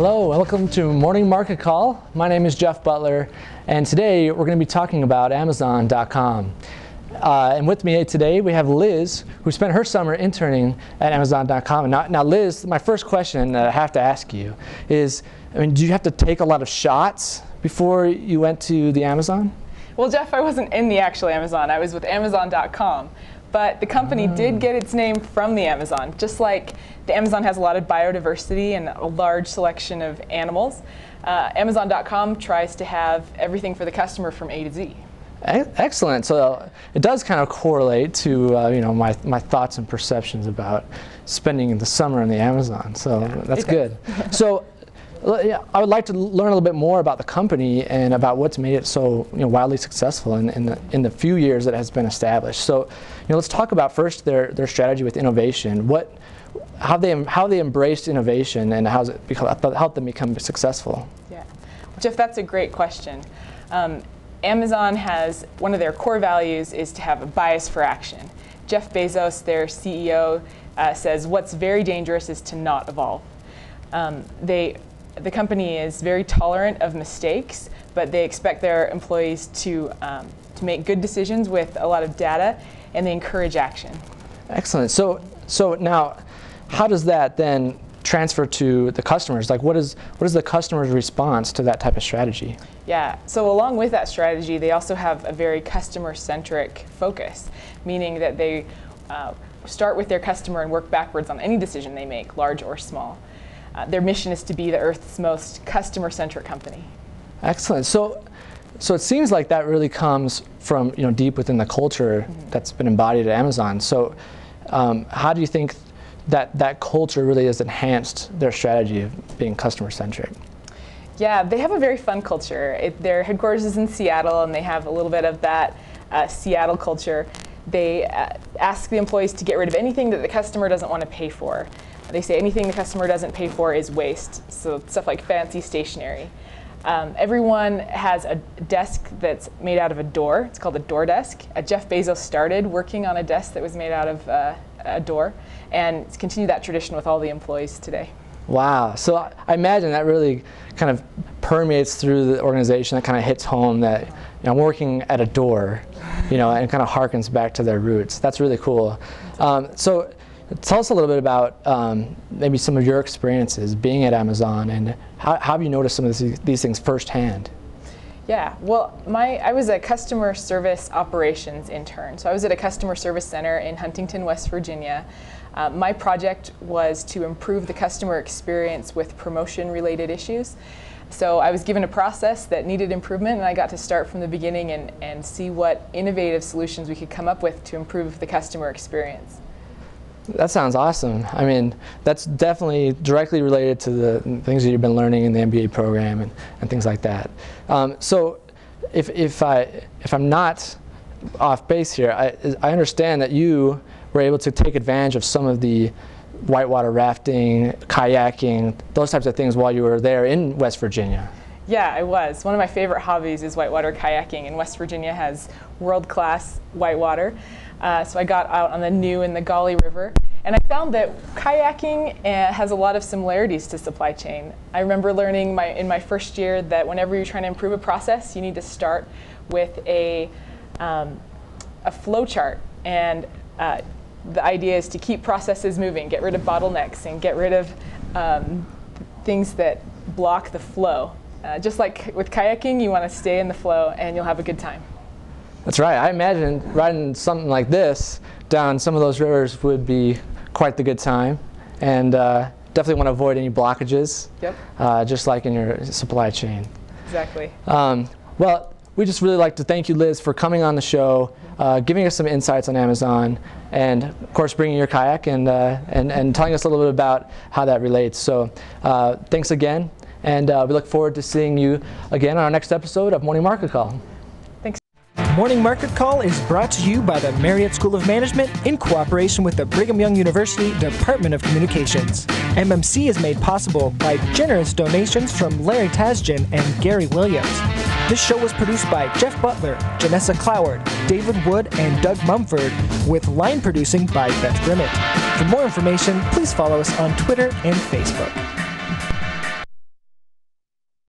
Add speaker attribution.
Speaker 1: Hello, welcome to Morning Market Call. My name is Jeff Butler, and today we're going to be talking about Amazon.com. And with me today we have Liz, who spent her summer interning at Amazon.com. Now Liz, my first question that I have to ask you is, do you have to take a lot of shots before you went to the Amazon?
Speaker 2: Well, Jeff, I wasn't in the actual Amazon. I was with Amazon.com. But the company did get its name from the Amazon. Just like the Amazon has a lot of biodiversity and a large selection of animals, Amazon.com tries to have everything for the customer from A to Z.
Speaker 1: Excellent. So it does kind of correlate to my thoughts and perceptions about spending the summer in the Amazon. So that's good. So I would like to learn a little bit more about the company and about what's made it so wildly successful in the few years that it has been established. So let's talk about first their strategy with innovation. How they embraced innovation and how it helped them become successful.
Speaker 2: Yeah, Jeff, that's a great question. Amazon has one of their core values is to have a bias for action. Jeff Bezos, their CEO, says what's very dangerous is to not evolve. The company is very tolerant of mistakes, but they expect their employees to make good decisions with a lot of data, and they encourage action.
Speaker 1: Excellent. So now, how does that then transfer to the customers? Like, what is the customer's response to that type of strategy?
Speaker 2: Yeah. So along with that strategy, they also have a very customer-centric focus, meaning that they start with their customer and work backwards on any decision they make, large or small. Their mission is to be the Earth's most customer-centric company. Excellent.
Speaker 1: So it seems like that really comes from deep within the culture that's been embodied at Amazon. So how do you think that culture really has enhanced their strategy of being customer-centric?
Speaker 2: Yeah, they have a very fun culture. Their headquarters is in Seattle, and they have a little bit of that Seattle culture. They ask the employees to get rid of anything that the customer doesn't want to pay for. They say anything the customer doesn't pay for is waste, so stuff like fancy stationery. Everyone has a desk that's made out of a door. It's called a door desk. Jeff Bezos started working on a desk that was made out of a door, and it's continued that tradition with all the employees today.
Speaker 1: Wow. So I imagine that really kind of permeates through the organization. That kind of hits home that I'm working at a door, and kind of harkens back to their roots. That's really cool. So tell us a little bit about maybe some of your experiences being at Amazon, and how have you noticed some of these things firsthand?
Speaker 2: Yeah, well, I was a customer service operations intern. So I was at a customer service center in Huntington, West Virginia. My project was to improve the customer experience with promotion-related issues. So I was given a process that needed improvement, and I got to start from the beginning and see what innovative solutions we could come up with to improve the customer experience.
Speaker 1: That sounds awesome. I mean, that's definitely directly related to the things that you've been learning in the MBA program and things like that. So if I'm not off base here, I understand that you were able to take advantage of some of the whitewater rafting, kayaking, those types of things while you were there in West Virginia.
Speaker 2: Yeah, I was. One of my favorite hobbies is whitewater kayaking, and West Virginia has world-class whitewater. So I got out on the New and the Gauley River, and I found that kayaking has a lot of similarities to supply chain. I remember learning in my first year that whenever you're trying to improve a process, you need to start with a flow chart, and the idea is to keep processes moving, get rid of bottlenecks, and get rid of things that block the flow. Just like with kayaking, you want to stay in the flow, and you'll have a good time.
Speaker 1: That's right. I imagine riding something like this down some of those rivers would be quite the good time, and definitely want to avoid any blockages.
Speaker 2: Yep.
Speaker 1: Just like in your supply chain.
Speaker 2: Exactly.
Speaker 1: Well, we just really like to thank you, Liz, for coming on the show, giving us some insights on Amazon, and of course bringing your kayak and telling us a little bit about how that relates. So thanks again, and we look forward to seeing you again on our next episode of Morning Market Call.
Speaker 3: Morning Market Call is brought to you by the Marriott School of Management in cooperation with the Brigham Young University Department of Communications. MMC is made possible by generous donations from Larry Tasjan and Gary Williams. This show was produced by Jeff Butler, Janessa Cloward, David Wood, and Doug Mumford, with line producing by Beth Grimmett. For more information, please follow us on Twitter and Facebook.